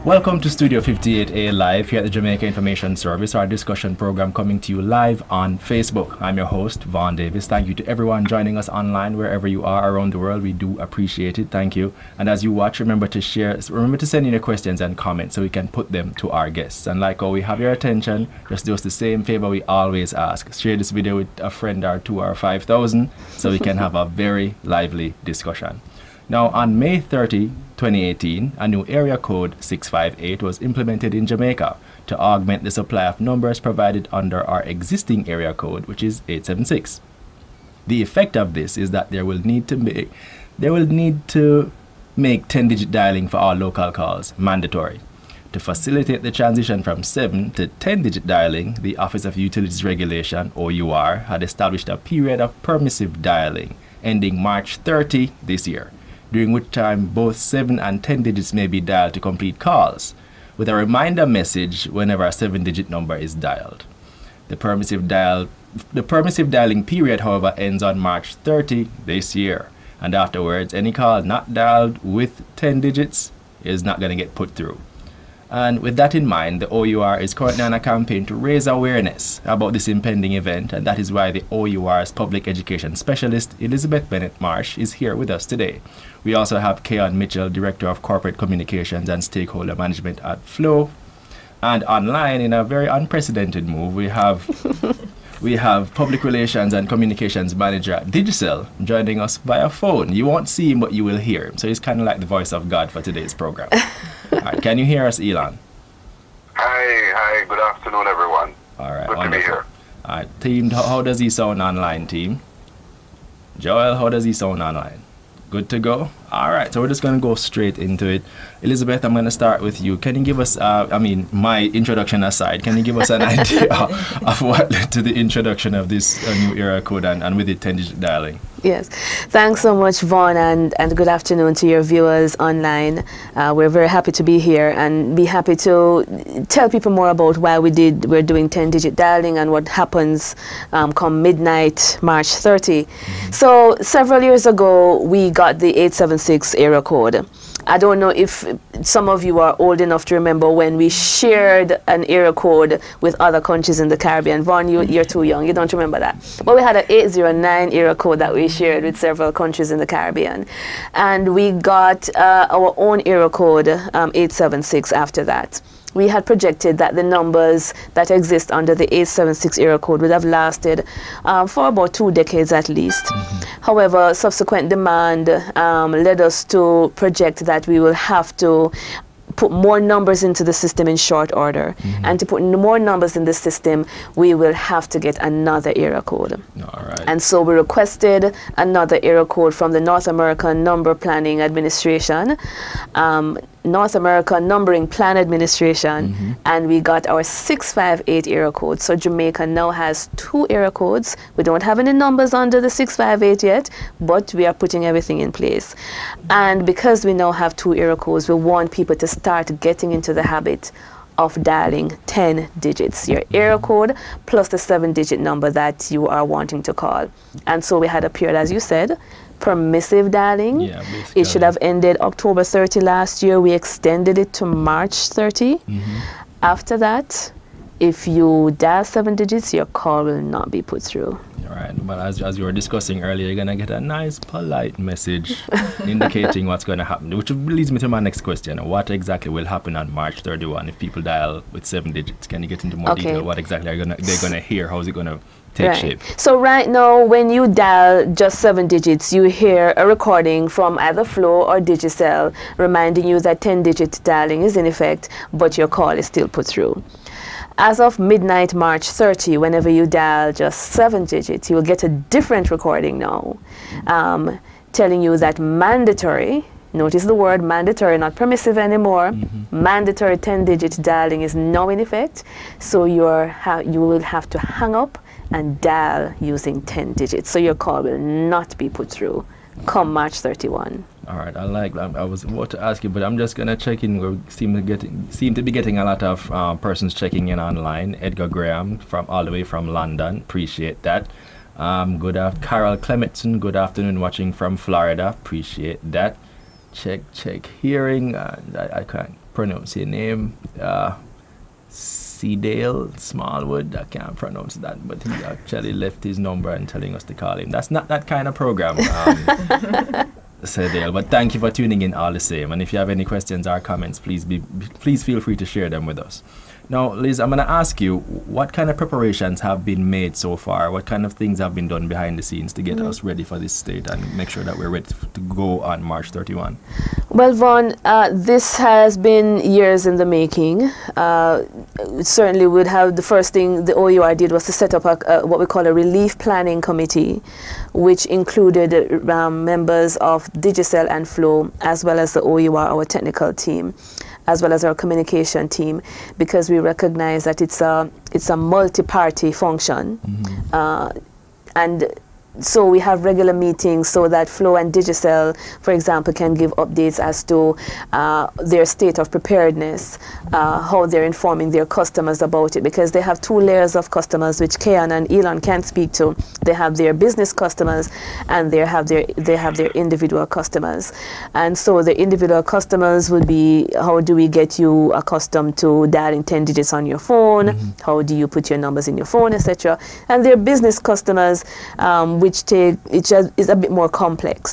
Welcome to Studio 58A Live here at the Jamaica Information Service, our discussion program coming to you live on Facebook. I'm your host, Vaughn Davis. Thank you to everyone joining us online wherever you are around the world. We do appreciate it. Thank you. And as you watch, remember to send in your questions and comments so we can put them to our guests. And like how we have your attention, just do us the same favor we always ask. Share this video with a friend or two or 5,000 so we can have a very lively discussion. Now, on May 30, 2018, a new area code 658 was implemented in Jamaica to augment the supply of numbers provided under our existing area code, which is 876. The effect of this is that there will need to make 10-digit dialing for all local calls mandatory. To facilitate the transition from 7 to 10-digit dialing, the Office of Utilities Regulation, OUR, had established a period of permissive dialing ending March 30 this year, during which time both 7 and 10 digits may be dialed to complete calls, with a reminder message whenever a 7-digit number is dialed. The permissive dialing period, however, ends on March 30 this year, and afterwards any call not dialed with 10 digits is not going to get put through. And with that in mind, the OUR is currently on a campaign to raise awareness about this impending event, and that is why the OUR's public education specialist, Elizabeth Bennett Marsh, is here with us today. We also have Kayan, Director of Corporate Communications and Stakeholder Management at Flow. And online, in a very unprecedented move, we have Public Relations and Communications Manager at Digicel joining us via phone. You won't see him, but you will hear him. So he's kind of like the voice of God for today's program. All right, can you hear us, Elon? Hi, good afternoon, everyone. All right, good wonderful. To be here. All right, team, how does he sound online, team? Joel, how does he sound online? Good to go? All right, so we're just going to go straight into it. Elizabeth, I'm going to start with you. Can you give us, my introduction aside, can you give us an idea of what led to the introduction of this new area code and with it 10-digit dialing? Yes, thanks so much, Vaughn, and good afternoon to your viewers online. We're very happy to be here and be happy to tell people more about why we're doing 10-digit dialing and what happens come midnight, March 30. Mm-hmm. So several years ago, we got the 876 area code. I don't know if some of you are old enough to remember when we shared an area code with other countries in the Caribbean. Vaughn, you're too young. You don't remember that. But we had an 809 area code that we shared with several countries in the Caribbean. And we got our own area code, 876, after that. We had projected that the numbers that exist under the 876 area code would have lasted for about 2 decades at least. Mm-hmm. However, subsequent demand led us to project that we will have to put more numbers into the system in short order. Mm-hmm. And to put more numbers in the system, we will have to get another area code. All right. And so we requested another area code from the North American Number Planning Administration, North American Numbering Plan Administration, mm-hmm. and we got our 658 area code. So Jamaica now has 2 area codes. We don't have any numbers under the 658 yet, but we are putting everything in place. And because we now have 2 area codes, we want people to start getting into the habit of dialing 10 digits, your area code plus the 7-digit number that you are wanting to call. And so we had a period, as you said, permissive dialing. Yeah, it should have ended October 30 last year. We extended it to March 30. Mm-hmm. After that, if you dial 7 digits, your call will not be put through. All right. Well, as you were discussing earlier, you're going to get a nice, polite message indicating what's going to happen, which leads me to my next question. What exactly will happen on March 31 if people dial with 7 digits? Can you get into more detail? What exactly they're going to hear? How is it going to take shape? So right now, when you dial just 7 digits, you hear a recording from either Flow or Digicel reminding you that 10-digit dialing is in effect, but your call is still put through. As of midnight, March 30, whenever you dial just 7 digits, you will get a different recording now, telling you that mandatory, notice the word mandatory, not permissive anymore, mm-hmm. mandatory 10-digit dialing is now in effect, so you will have to hang up and dial using 10 digits, so your call will not be put through come March 31. All right, I was about to ask you, but I'm just going to check in. We seem to be getting a lot of persons checking in online. Edgar Graham, all the way from London. Appreciate that. Carol Clementson, good afternoon, watching from Florida. Appreciate that. check hearing. I can't pronounce your name. Cedale Smallwood. I can't pronounce that, but he actually left his number and telling us to call him. That's not that kind of program. Cedale, but thank you for tuning in all the same. And if you have any questions or comments, please feel free to share them with us. Now, Liz, I'm going to ask you, what kind of preparations have been made so far? What kind of things have been done behind the scenes to get us ready for this state and make sure that we're ready to go on March 31? Well, Vaughn, this has been years in the making. Certainly would have the first thing the OUR did was to set up what we call a relief planning committee, which included members of Digicel and Flow, as well as the OUR, our technical team, as well as our communication team, because we recognize that it's a multi-party function. And so we have regular meetings so that Flow and Digicel, for example, can give updates as to their state of preparedness, how they're informing their customers about it, because they have two layers of customers, which Kayan and Elon can't speak to. They have their business customers and they have their individual customers. And so the individual customers would be, how do we get you accustomed to dialing 10 digits on your phone? How do you put your numbers in your phone, etc.? And their business customers, which is a bit more complex,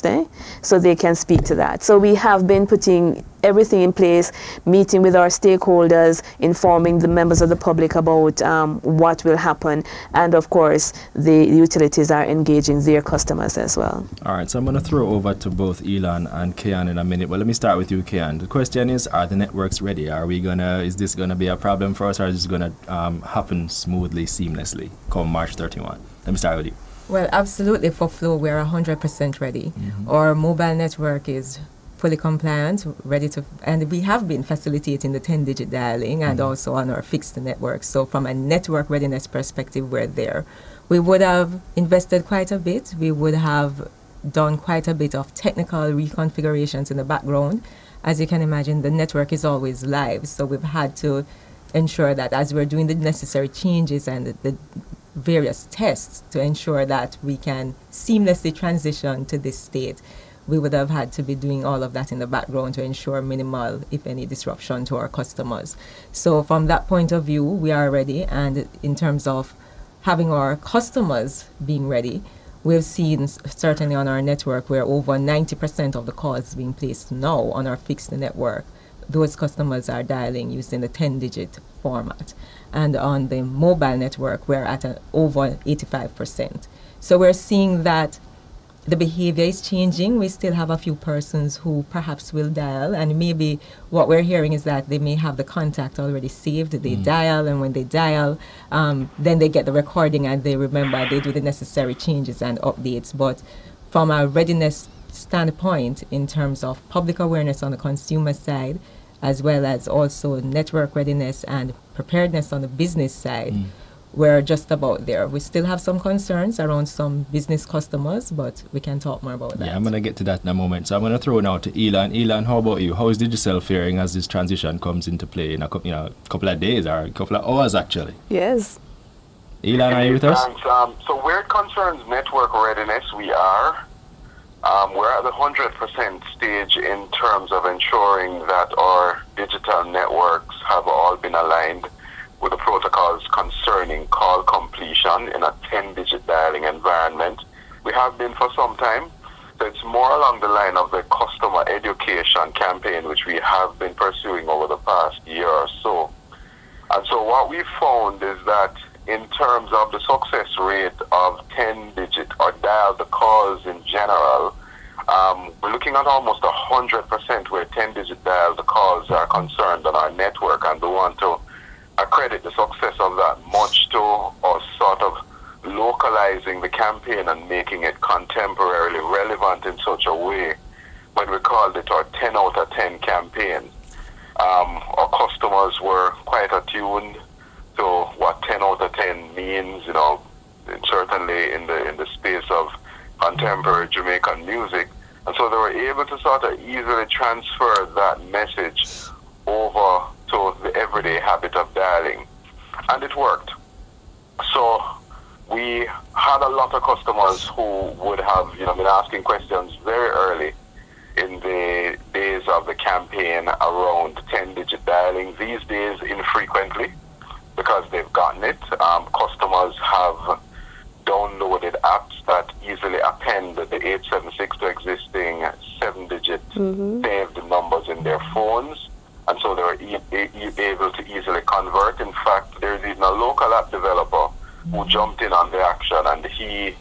so they can speak to that. So we have been putting everything in place, meeting with our stakeholders, informing the members of the public about what will happen, and of course the utilities are engaging their customers as well. All right, so I'm going to throw over to both Elon and Kayan in a minute, but let me start with you, Kayan. The question is, are the networks ready? Is this going to be a problem for us, or is this going to happen smoothly, seamlessly come March 31? Let me start with you. Well, absolutely. For Flow, we're 100% ready. Our mobile network is fully compliant, ready to, and we have been facilitating the 10-digit dialing and also on our fixed network. So from a network readiness perspective, we're there. We would have invested quite a bit. We would have done quite a bit of technical reconfigurations in the background. As you can imagine, the network is always live, so we've had to ensure that as we're doing the necessary changes and the various tests to ensure that we can seamlessly transition to this state, we would have had to be doing all of that in the background to ensure minimal, if any, disruption to our customers. So from that point of view, we are ready. And in terms of having our customers being ready, we've seen certainly on our network where over 90% of the calls being placed now on our fixed network, those customers are dialing using the 10-digit format. And on the mobile network, we're at over 85%. So we're seeing that the behavior is changing. We still have a few persons who perhaps will dial, and maybe what we're hearing is that they may have the contact already saved. They dial, and when they dial, then they get the recording and they remember, they do the necessary changes and updates. But from a readiness standpoint, in terms of public awareness on the consumer side, as well as also network readiness and preparedness on the business side, we're just about there. We still have some concerns around some business customers, but we can talk more about that. Yeah, I'm going to get to that in a moment. So I'm going to throw now to Elon. Elon, how about you? How is Digicel faring as this transition comes into play in a couple of days or a couple of hours, actually? Yes. Elon, are you with us? So where it concerns network readiness, we are. We're at the 100% stage in terms of ensuring that our digital networks have all been aligned with the protocols concerning call completion in a 10-digit dialing environment. We have been for some time. So it's more along the line of the customer education campaign, which we have been pursuing over the past year or so. And so what we found is that in terms of the success rate of 10-digit or dial the calls in general, we're looking at almost 100% where 10-digit dial the calls are concerned on our network, and we want to accredit the success of that much to us sort of localizing the campaign and making it contemporarily relevant in such a way when we called it our 10 out of 10 campaign. Our customers were quite attuned to what 10 out of 10 means, certainly in the space of contemporary Jamaican music. And so they were able to sort of easily transfer that message over to the everyday habit of dialing. And it worked. So we had a lot of customers who would have been asking questions very early in the days of the campaign around 10-digit dialing. These days, infrequently, because they've gotten it. Customers have downloaded apps that easily append the 876 to existing 7-digit saved numbers in their phones, and so they're able to easily convert. In fact, there's even a local app developer who jumped in on the action, and he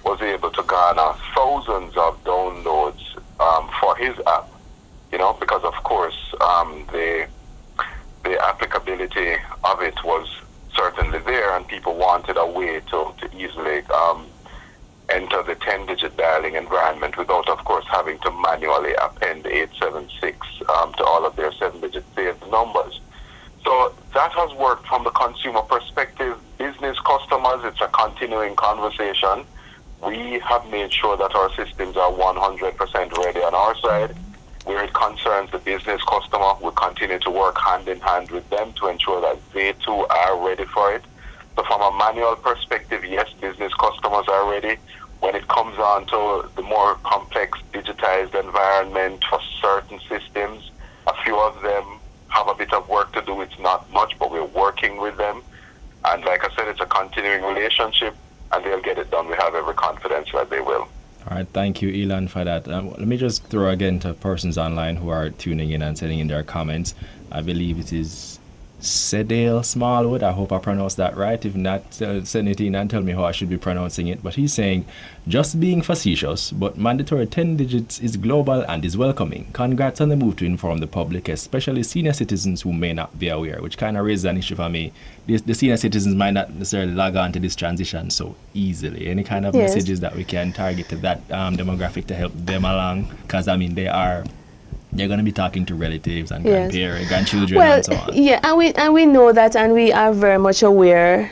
was able to garner thousands of downloads for his app, because of course the applicability of it was certainly there, and people wanted a way to easily enter the 10-digit dialing environment without, of course, having to manually append 876 to all of their 7-digit saved numbers. So that has worked from the consumer perspective. Business customers, it's a continuing conversation. We have made sure that our systems are 100% ready on our side. Where it concerns the business customer, we continue to work hand in hand with them to ensure that they too are ready for it. So from a manual perspective, yes, business customers are ready. When it comes on to the more complex digitized environment for certain systems, a few of them have a bit of work to do. It's not much, but we're working with them. And like I said, it's a continuing relationship, and they'll get it done. We have every confidence that they will. All right, thank you, Elon, for that. Let me just throw again to persons online who are tuning in and sending in their comments. I believe it is Sedale Smallwood. I hope I pronounced that right. If not, send it in and tell me how I should be pronouncing it. But he's saying, just being facetious, but mandatory 10 digits is global and is welcoming. Congrats on the move to inform the public, especially senior citizens who may not be aware, which kind of raises an issue for me. The senior citizens might not necessarily log on to this transition so easily. Any kind of messages that we can target to that demographic to help them along? Because, I mean, they're going to be talking to relatives and grandchildren and so on. Yeah, and we know that, and we are very much aware,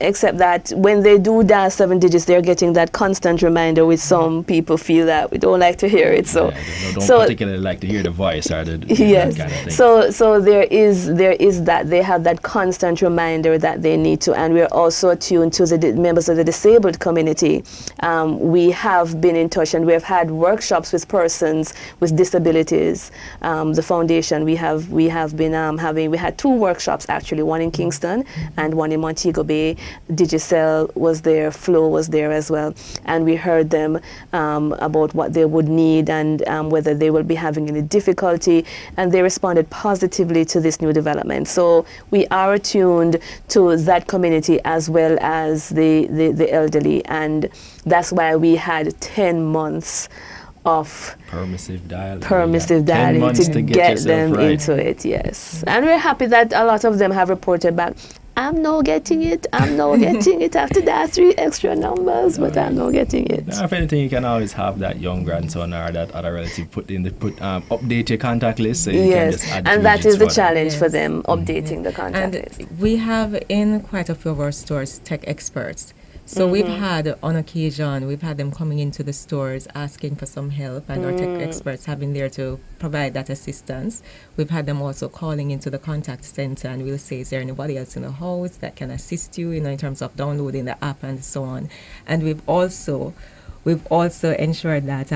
except that when they do dial 7 digits, they're getting that constant reminder, which some people feel that we don't like to hear it. So, they don't particularly like to hear the voice or that kind of thing. So there is that. They have that constant reminder that they need to, and we're also attuned to the members of the disabled community. We have been in touch, and we have had workshops with persons with disabilities. The foundation, we had 2 workshops actually, one in Kingston and one in Montego Bay. Digicel was there, Flow was there as well, and we heard them about what they would need and whether they will be having any difficulty, and they responded positively to this new development. So we are attuned to that community as well as the elderly, and that's why we had 10 months of permissive dialing to get them into it, yes. And we're happy that a lot of them have reported back, I'm not getting it after that 3 extra numbers, but I'm not getting it. Now, if anything, you can always have that young grandson or that other relative update your contact list, so you can just add and that is the challenge for them, updating the contact list. We have in quite a few of our stores tech experts. So we've had, on occasion, we've had them coming into the stores asking for some help, and our tech experts have been there to provide that assistance. We've had them also calling into the contact center, and we'll say, is there anybody else in the house that can assist you, in terms of downloading the app and so on. And we've also ensured that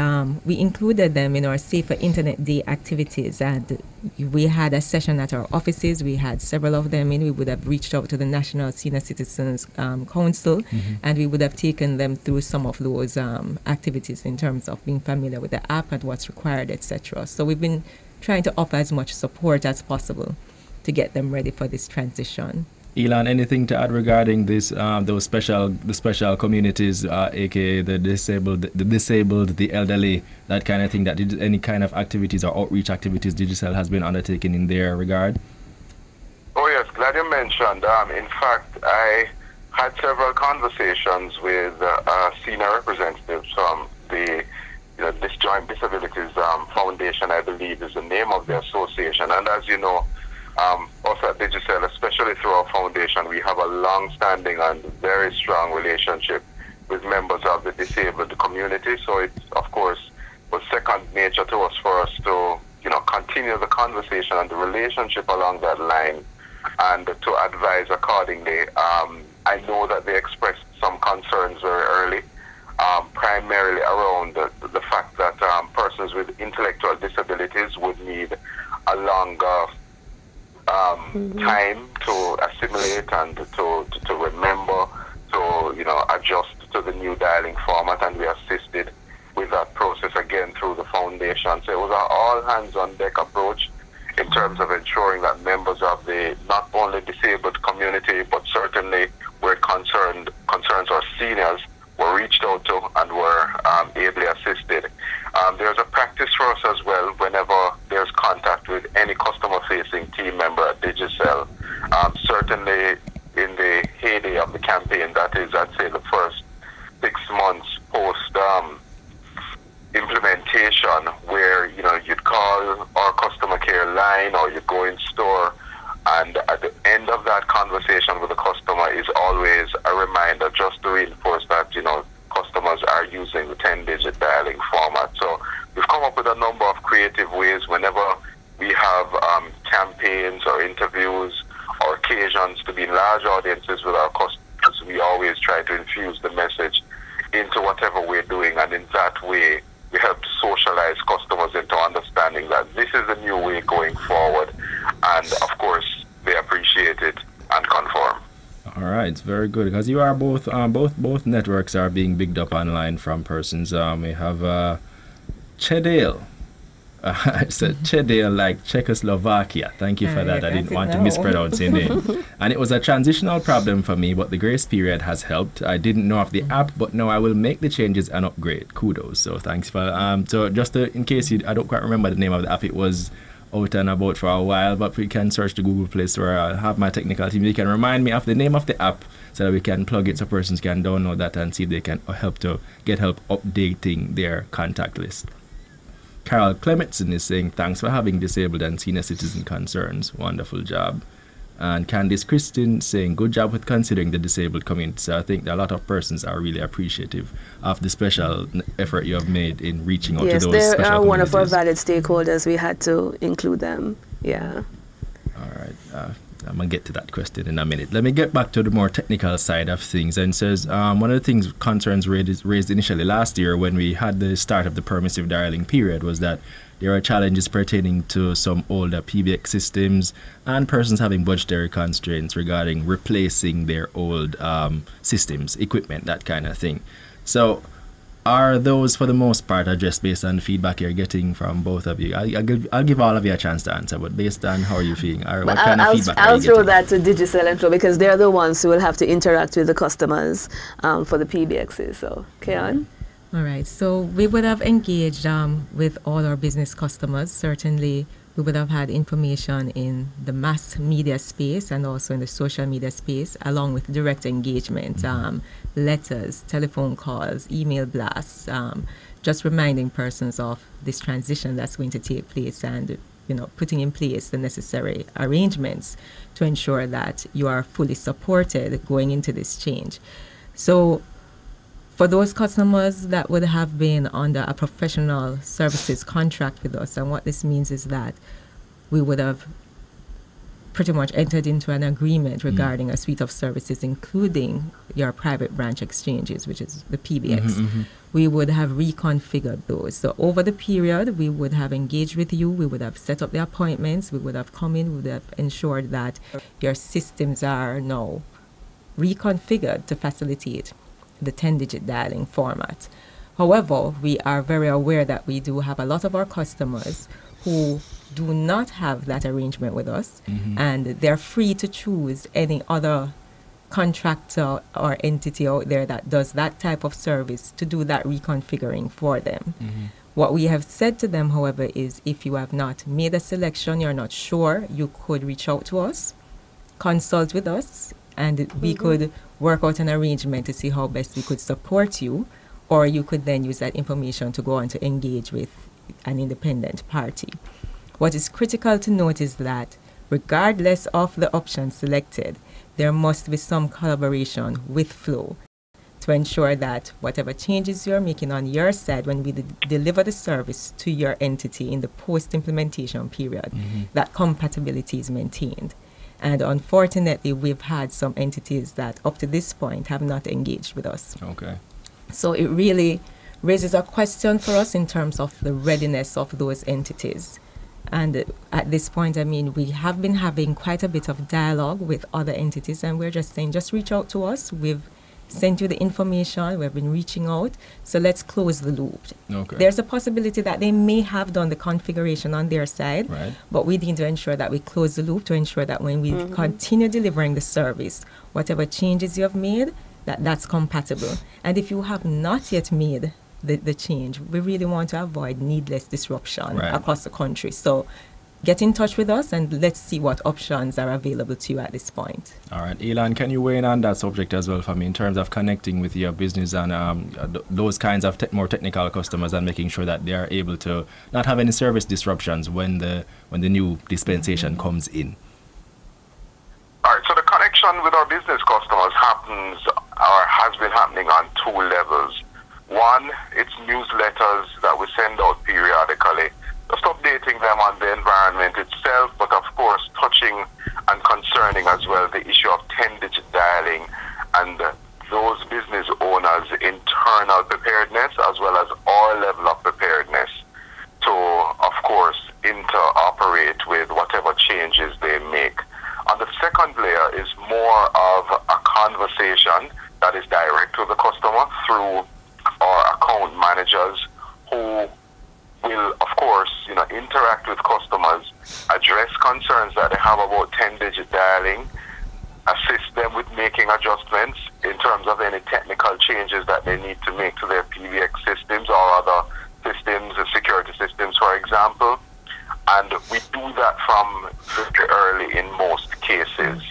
we included them in our Safer Internet Day activities, and we had a session at our offices. We had several of them in. We would have reached out to the National Senior Citizens Council, and we would have taken them through some of those activities in terms of being familiar with the app and what's required, etc. So we've been trying to offer as much support as possible to get them ready for this transition. Elon, anything to add regarding this, the special communities, aka the disabled, the elderly, that kind of thing? That any kind of activities or outreach activities Digicel has been undertaking in their regard? Oh yes, glad you mentioned. In fact, I had several conversations with senior representatives from the Disjoint Disabilities Foundation, I believe is the name of the association. And as you know, also at Digicel, especially through our foundation, we have a long-standing and very strong relationship with members of the disabled community. So it, of course, was second nature to us for us to, continue the conversation and the relationship along that line and to advise accordingly. I know that they expressed some concerns very early, primarily around the fact that persons with intellectual disabilities would need a longer time to assimilate and to remember, to adjust to the new dialing format, and we assisted with that process again through the foundation. So it was an all hands on deck approach in terms of ensuring that members of the not only disabled community but certainly where concerns or seniors were reached out to and were ably assisted. There's a practice for us as well whenever there's contact with any customer-facing team member at Digicel. Certainly in the heyday of the campaign, that is, I'd say the first 6 months post implementation, where you'd call our customer care line or you'd go in store, and at the end of that conversation with the customer is always a reminder just to reinforce that customers are using the 10-digit dialing format. So we've come up with a number of creative ways whenever we have campaigns or interviews or occasions to be in large audiences with our customers. We always try to infuse the message into whatever we're doing, and in that way we help to socialize customers into understanding that this is the new way going forward, and of course they appreciate it and conform. All right, it's very good, because you are both networks are being bigged up online from persons. We have Chedale. I said Chedale like Czechoslovakia. Thank you for that. I didn't want to mispronounce your name. And it was a transitional problem for me, but the grace period has helped. I didn't know of the app, but now I will make the changes and upgrade. Kudos. So thanks for so just in case I don't quite remember the name of the app. It was out and about for a while, but we can search the Google Play Store. I'll have my technical team. They can remind me of the name of the app so that we can plug it so persons can download that and see if they can get help updating their contact list. Carol Clementson is saying, thanks for having disabled and senior citizen concerns. Wonderful job. And Candice Christian saying, good job with considering the disabled community. So I think that a lot of persons are really appreciative of the special effort you have made in reaching out to those special communities. Yes, they are one of our valid stakeholders. We had to include them. Yeah. All right. I'm going to get to that question in a minute. Let me get back to the more technical side of things. And says, one of the things concerns raised initially last year when we had the start of the permissive dialing period was that there are challenges pertaining to some older PBX systems and persons having budgetary constraints regarding replacing their old systems, equipment, that kind of thing. So are those, for the most part, addressed based on the feedback you're getting from both of you? I'll give all of you a chance to answer, but based on how are you feeling? What kind of feedback are you getting? I'll throw that to Digicel and Flow, because they're the ones who will have to interact with the customers for the PBXs. So, Kayan? All right. So we would have engaged with all our business customers. Certainly, we would have had information in the mass media space and also in the social media space, along with direct engagement, letters, telephone calls, email blasts, just reminding persons of this transition that's going to take place and, putting in place the necessary arrangements to ensure that you are fully supported going into this change. So for those customers that would have been under a professional services contract with us, and what this means is that we would have pretty much entered into an agreement regarding a suite of services, including your private branch exchanges, which is the PBX. We would have reconfigured those. So over the period, we would have engaged with you, we would have set up the appointments, we would have come in, we would have ensured that your systems are now reconfigured to facilitate the 10-digit dialing format. However, we are very aware that we do have a lot of our customers who do not have that arrangement with us, and they're free to choose any other contractor or entity out there that does that type of service to do that reconfiguring for them. What we have said to them, however, is if you have not made a selection, you're not sure, you could reach out to us, consult with us, and we could work out an arrangement to see how best we could support you, or you could then use that information to go on to engage with an independent party. What is critical to note is that regardless of the option selected, there must be some collaboration with Flow to ensure that whatever changes you're making on your side when we deliver the service to your entity in the post-implementation period, that compatibility is maintained. And unfortunately, we've had some entities that up to this point have not engaged with us. Okay. So it really raises a question for us in terms of the readiness of those entities. And at this point, I mean, we have been having quite a bit of dialogue with other entities, and we're just saying, just reach out to us. We've sent you the information. We've been reaching out. So let's close the loop. Okay. There's a possibility that they may have done the configuration on their side, Right. but we need to ensure that we close the loop to ensure that when we continue delivering the service, whatever changes you have made, that's compatible. And if you have not yet made the change, we really want to avoid needless disruption Right. across the country. So get in touch with us and let's see what options are available to you at this point. All right, Elon, can you weigh in on that subject as well for me in terms of connecting with your business and those kinds of more technical customers and making sure that they are able to not have any service disruptions when the new dispensation comes in? All right, so the connection with our business customers happens or has been happening on two levels. One, it's newsletters that we send out periodically, just updating them on the environment itself, but of course touching and concerning as well the issue of 10-digit dialing and those business owners' internal preparedness as well as our level of preparedness to, of course, interoperate with whatever changes they make. On the second layer is more of a conversation that is direct with the customer through our account managers who will, of course, interact with customers, address concerns that they have about 10-digit dialing, assist them with making adjustments in terms of any technical changes that they need to make to their PBX systems or other systems, security systems, for example. And we do that from very early in most cases.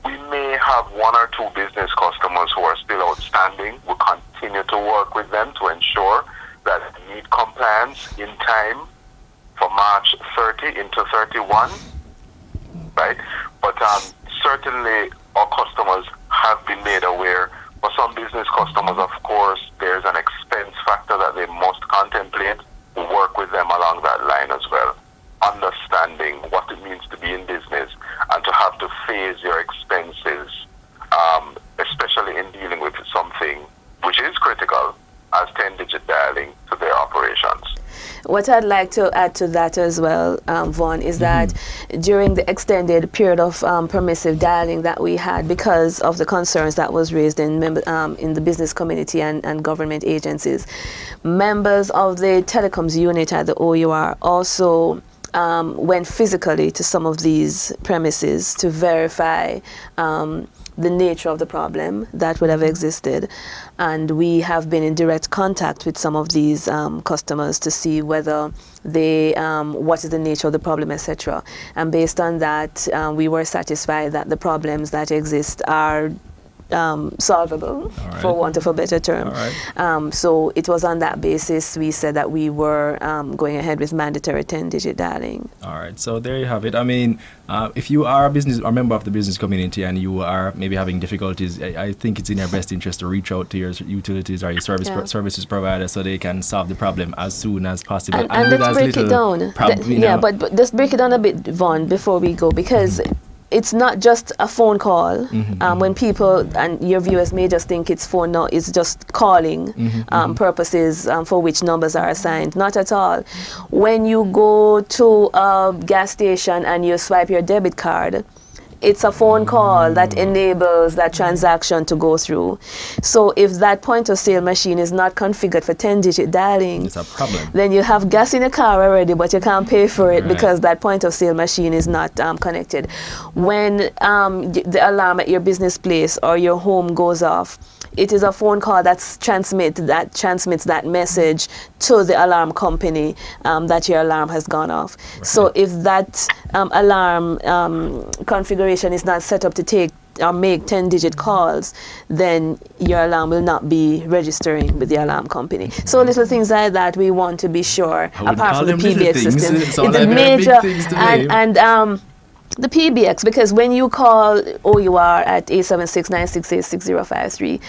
We may have one or two business customers who are still outstanding. We'll continue to work with them to ensure that they meet compliance in time for March 30 into 31, right? But certainly our customers have been made aware. For some business customers, of course, there's an expense factor that they must contemplate. We work with them along that line as well, understanding what it means to be in business and to have to phase your expenses, especially in dealing with something which is critical as 10-digit dialing to their operations. What I'd like to add to that as well, Vaughn, is that during the extended period of permissive dialing that we had because of the concerns that was raised in the business community and government agencies, members of the telecoms unit at the OUR also went physically to some of these premises to verify the nature of the problem that would have existed. And we have been in direct contact with some of these customers to see whether they, what is the nature of the problem, etc. And based on that, we were satisfied that the problems that exist are solvable, for want of a better term. So it was on that basis we said that we were going ahead with mandatory 10-digit dialing. All right, so there you have it. I mean, if you are a member of the business community and you are maybe having difficulties, I think it's in your best interest to reach out to your utilities or your services provider so they can solve the problem as soon as possible. And let's break it down. But just break it down a bit, Vaughn, before we go, because it's not just a phone call. When people, and your viewers may just think it's phone, no, it's just calling purposes for which numbers are assigned. Not at all. When you go to a gas station and you swipe your debit card, it's a phone call that enables that transaction to go through. So if that point of sale machine is not configured for 10-digit dialing, it's a problem. Then you have gas in your car already, but you can't pay for it because that point of sale machine is not connected. When the alarm at your business place or your home goes off, it is a phone call that transmits that message to the alarm company that your alarm has gone off. So if that alarm configuration is not set up to take or make 10-digit calls, then your alarm will not be registering with the alarm company. So little things like that we want to be sure, apart from the PBX system. It's a major, and the PBX, because when you call OUR at 876-968-6053,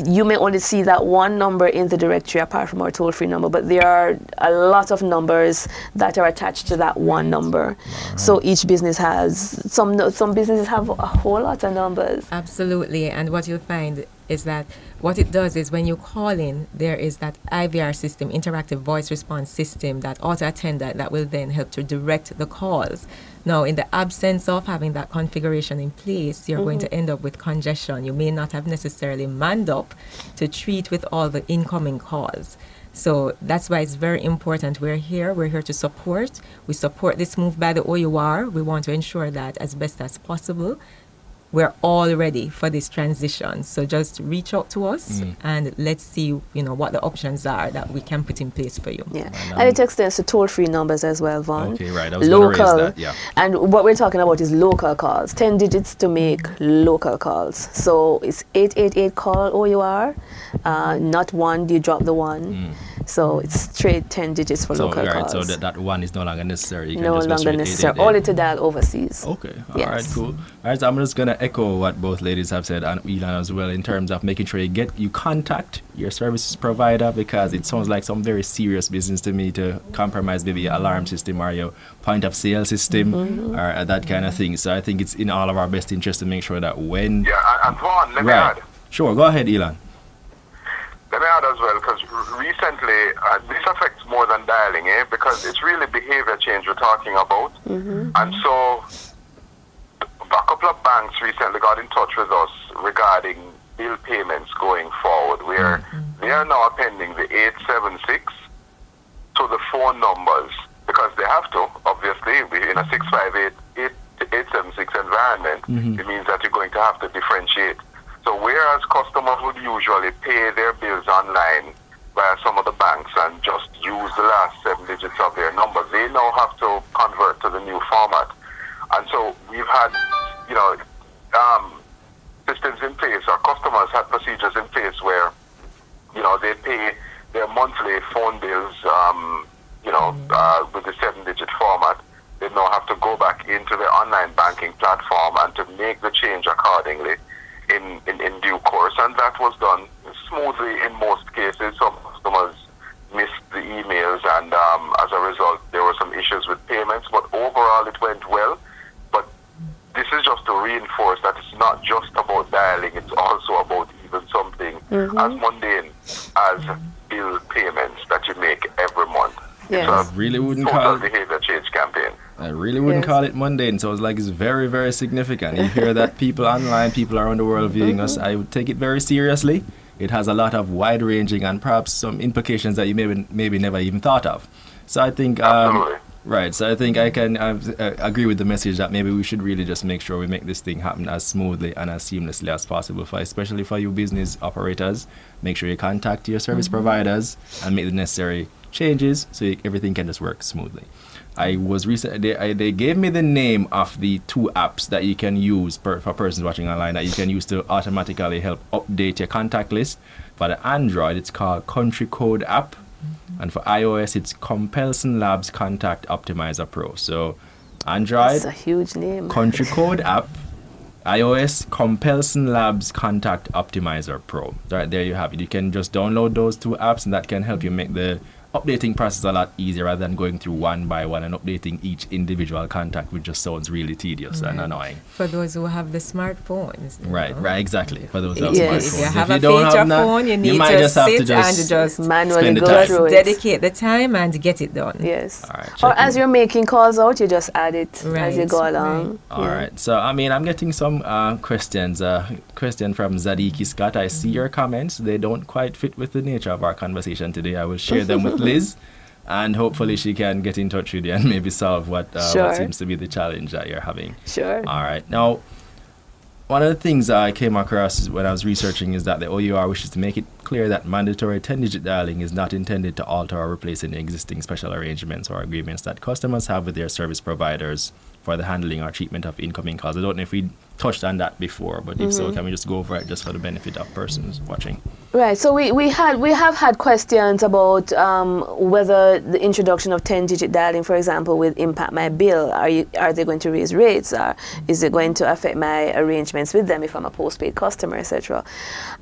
you may only see that one number in the directory apart from our toll-free number, but there are a lot of numbers that are attached to that one number. So each business has, some businesses have a whole lot of numbers. Absolutely, and what you'll find, is that what it does is when you call in, there is that IVR system, interactive voice response system, that auto attendant that will then help to direct the calls. Now, in the absence of having that configuration in place, you're going to end up with congestion. You may not have necessarily manned up to treat with all the incoming calls. So that's why it's very important. We're here to support. We support this move by the OUR. We want to ensure that as best as possible, we're all ready for this transition. So just reach out to us and let's see, what the options are that we can put in place for you. Yeah, and it extends to toll-free numbers as well, Vaughn. Okay, right. I was going to raise that, yeah. And what we're talking about is local calls, 10 digits to make local calls. So it's 888 call OUR, not one, you drop the one. So it's straight 10 digits for local calls. So that one is no longer necessary. You can no just longer necessary. Only to dial overseas. Okay. All right, cool. All right, so I'm just going to echo what both ladies have said, and Elon as well, in terms of making sure you contact your services provider, because it sounds like some very serious business to me to compromise maybe your alarm system or your point of sale system or that kind of thing. So I think it's in all of our best interest to make sure that when... Yeah, and Vaughn, let me add. Sure, go ahead, Elon. Let me add as well, because recently, this affects more than dialing, because it's really behavior change we're talking about. And so, a couple of banks recently got in touch with us regarding bill payments going forward, where they are now appending the 876 to the phone numbers, because they have to, obviously, in a 658 876 environment, it means that you're going to have to differentiate. So whereas customers would usually pay their bills online via some of the banks and just use the last 7 digits of their number, they now have to convert to the new format. And so we've had, systems in place, our customers had procedures in place where, they pay their monthly phone bills, with the 7-digit format. They now have to go back into their online banking platform and to make the change accordingly in due course, and that was done smoothly in most cases. Some customers missed the emails, and as a result, there were some issues with payments, but overall it went well. But this is just to reinforce that it's not just about dialing, it's also about even something as mundane as bill payments that you make every month. Yes. So I really wouldn't call it behavior change campaign. I really wouldn't call it mundane. So it's like it's very, very significant. You hear that people online, people around the world viewing us, I would take it very seriously. It has a lot of wide-ranging and perhaps some implications that you maybe never even thought of. So I think, right. So I think I can agree with the message that maybe we should really just make sure we make this thing happen as smoothly and as seamlessly as possible, especially for you business operators. Make sure you contact your service providers and make the necessary changes so everything can just work smoothly. I was recently, they gave me the name of the 2 apps that you can use for persons watching online that you can use to automatically help update your contact list. For the Android, it's called Country Code app, and for iOS, it's Compelson Labs Contact Optimizer Pro. So Android, that's a huge name. Country Code app, iOS, Compelson Labs Contact Optimizer Pro. Right, there you have it. You can just download those 2 apps, and that can help you make the updating process a lot easier rather than going through one by one and updating each individual contact, which just sounds really tedious and annoying. For those who have the smartphones. Right, exactly. For those who have Yes. smartphones. If you have a feature phone, you need to sit and just manually spend the go time. through it. dedicate the time and get it done. Yes. All right, Or check as it. you're making calls out, you just add it as Right, you go along. right. All right. So, I mean, I'm getting some questions. Question from Zadiki Scott. I see your comments. They don't quite fit with the nature of our conversation today. I will share them with Liz, and hopefully she can get in touch with you and maybe solve what seems to be the challenge that you're having. Sure. All right. Now, one of the things I came across when I was researching is that the OUR wishes to make it clear that mandatory 10-digit dialing is not intended to alter or replace any existing special arrangements or agreements that customers have with their service providers for the handling or treatment of incoming calls. I don't know if we touched on that before, but if so, can we just go over it just for the benefit of persons watching? Right. So we have had questions about whether the introduction of 10-digit dialing, for example, will impact my bill. Are they going to raise rates? Or is it going to affect my arrangements with them if I'm a postpaid customer, etc.?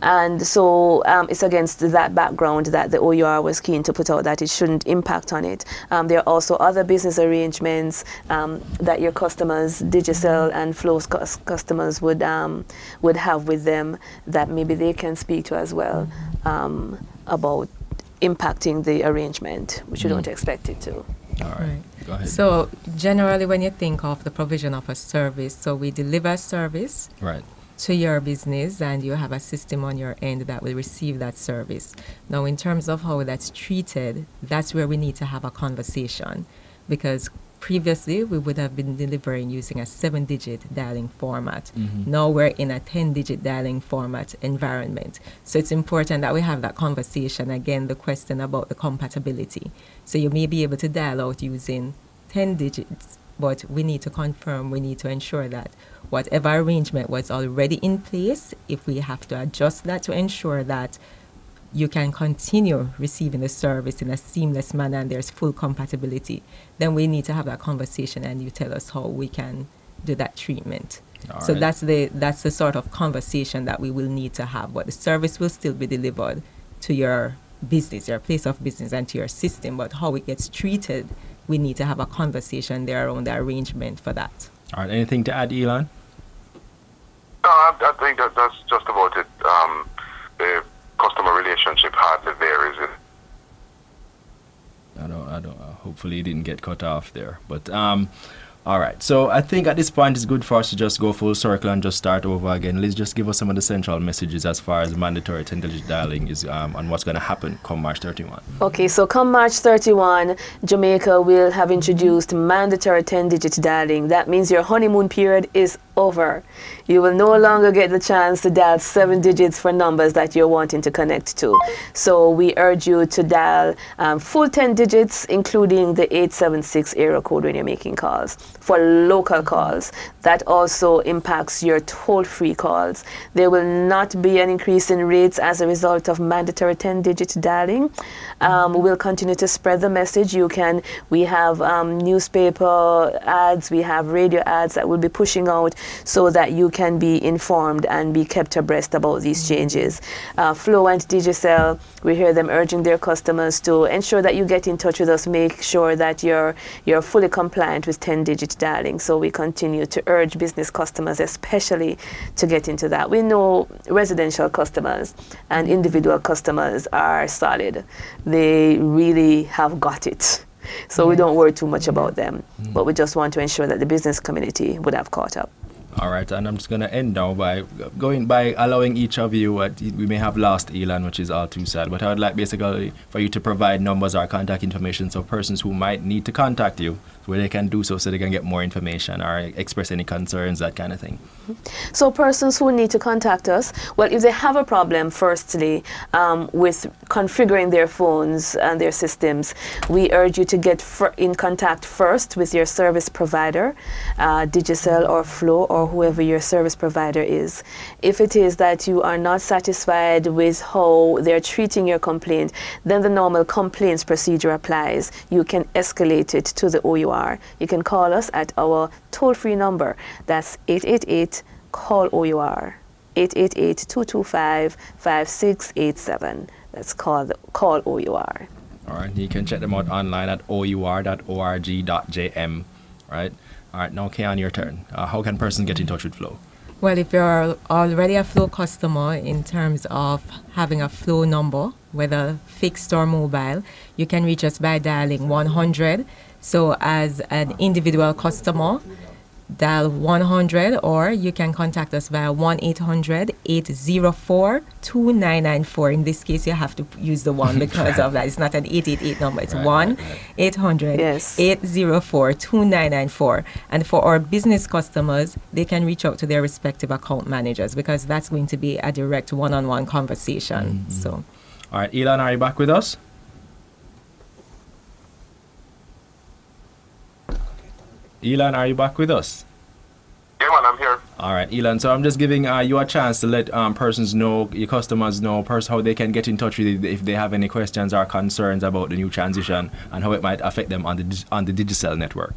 And so it's against that background that the OUR was keen to put out that it shouldn't impact on it. There are also other business arrangements that your customers, Digicel and Flow's customers customers would have with them that maybe they can speak to as well about impacting the arrangement, which you don't expect it to. All right. Go ahead. So generally, when you think of the provision of a service, so we deliver a service to your business, and you have a system on your end that will receive that service. Now, in terms of how that's treated, that's where we need to have a conversation, because previously we would have been delivering using a 7-digit dialing format. Now we're in a 10-digit dialing format environment. So it's important that we have that conversation. Again, the question about the compatibility. So you may be able to dial out using 10 digits, but we need to confirm, we need to ensure that whatever arrangement was already in place, if we have to adjust that to ensure that you can continue receiving the service in a seamless manner and there's full compatibility, then we need to have that conversation and you tell us how we can do that treatment. So that's the sort of conversation that we will need to have, but the service will still be delivered to your business, your place of business, and to your system, but how it gets treated, we need to have a conversation there around the arrangement for that. All right, anything to add, Elon? No, I think that's just about it. The customer relationship hardly varies. I don't. Hopefully, you didn't get cut off there. But all right. So I think at this point it's good for us to just go full circle and just start over again. Let's just give us some of the central messages as far as mandatory 10-digit dialing is on what's going to happen come March 31. Okay, so come March 31, Jamaica will have introduced mandatory 10-digit dialing. That means your honeymoon period is over. You will no longer get the chance to dial 7 digits for numbers that you're wanting to connect to. So we urge you to dial full 10 digits, including the 876 area code when you're making calls for local calls. That also impacts your toll-free calls. There will not be an increase in rates as a result of mandatory 10-digit dialing. We will continue to spread the message. We have newspaper ads, we have radio ads that will be pushing out so that you can be informed and be kept abreast about these changes. Flow and Digicel, we hear them urging their customers to ensure that you get in touch with us, make sure that you're fully compliant with 10-digit dialing. So we continue to urge business customers especially to get into that. We know residential customers and individual customers are solid. They really have got it. So we don't worry too much about them, but we just want to ensure that the business community would have caught up. All right, and I'm just going to end now by allowing each of you, we may have lost Elon, which is all too sad, but I would like basically for you to provide numbers or contact information so persons who might need to contact you, where they can do so they can get more information or express any concerns, that kind of thing. So persons who need to contact us, well, if they have a problem, firstly, with configuring their phones and their systems, we urge you to get in contact first with your service provider, Digicel or Flow or whoever your service provider is. If it is that you are not satisfied with how they're treating your complaint, then the normal complaints procedure applies. You can escalate it to the OUR. You can call us at our toll-free number. That's 888-CALL-OUR, 888-225-5687. That's call OUR. All right, you can check them out online at our.org.jm, right? All right, now Kayan, your turn. How can persons get in touch with Flow? Well, if you're already a Flow customer in terms of having a Flow number, whether fixed or mobile, you can reach us by dialing 100. So as an individual customer, dial 100, or you can contact us via 1-800-804-2994. In this case, you have to use the 1 because of that. It's not an 888 number. It's 1-800-804-2994. And for our business customers, they can reach out to their respective account managers because that's going to be a direct one-on-one conversation. So, all right, Elon, are you back with us? Elon, are you back with us? Yeah, man, I'm here. All right, Elon. So I'm just giving you a chance to let persons know, your customers know, how they can get in touch with you if they have any questions or concerns about the new transition and how it might affect them on the Digicel network.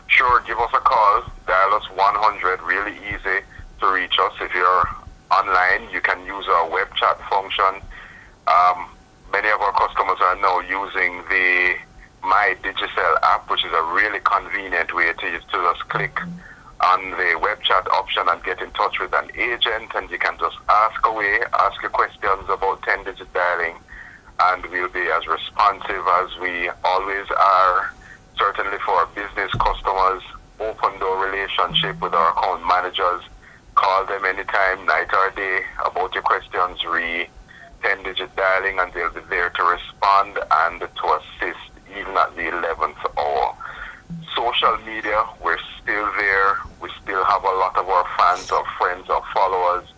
Sure, give us a call. Dial us 100. Really easy to reach us. If you're online, you can use our web chat function. Many of our customers are now using the My Digicel app, which is a really convenient way to just click on on the web chat option and get in touch with an agent, and you can just ask away, ask your questions about 10-digit dialing, and we'll be as responsive as we always are. Certainly for our business customers, open door relationship with our account managers. Call them anytime, night or day, about your questions, 10-digit dialing, and they'll be there to respond and to assist even at the 11th hour. Social media, we're still there. We still have a lot of our fans, our friends, our followers,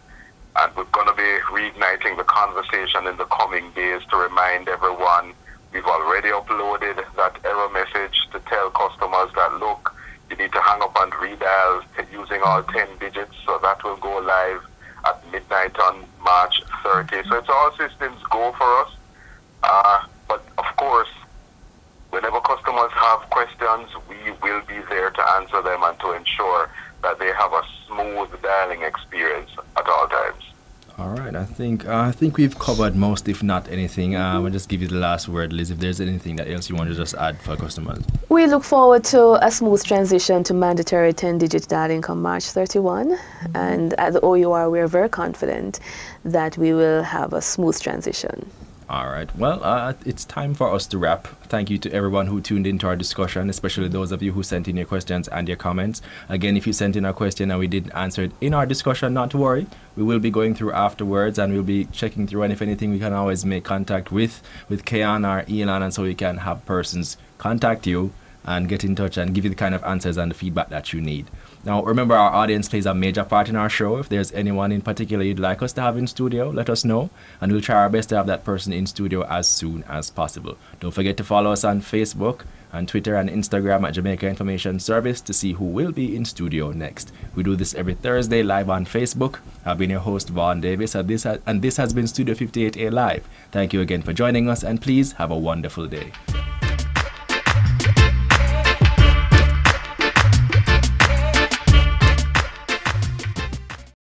and we're going to be reigniting the conversation in the coming days to remind everyone. We've already uploaded that error message to tell customers that, look, you need to hang up and redial using all 10 digits, so that will go live at midnight on March 30. So it's all systems go for us. But of course, whenever customers have questions, we will be there to answer them and to ensure that they have a smooth dialing experience at all times. All right, I think we've covered most, if not anything. I'll just give you the last word, Liz, if there's anything that else you want to just add for customers. We look forward to a smooth transition to mandatory 10-digit dialing come March 31. And at the OUR, we're very confident that we will have a smooth transition. All right. Well, it's time for us to wrap. Thank you to everyone who tuned into our discussion, especially those of you who sent in your questions and your comments. Again, if you sent in a question and we didn't answer it in our discussion, not to worry. We will be going through afterwards, and we'll be checking through. And if anything, we can always make contact with Kayan or Elon, and so we can have persons contact you and get in touch and give you the kind of answers and the feedback that you need. Now, remember, our audience plays a major part in our show. If there's anyone in particular you'd like us to have in studio, let us know, and we'll try our best to have that person in studio as soon as possible. Don't forget to follow us on Facebook, and Twitter and Instagram at Jamaica Information Service to see who will be in studio next. We do this every Thursday live on Facebook. I've been your host, Vaughn Davis, and this has been Studio 58A Live. Thank you again for joining us, and please have a wonderful day.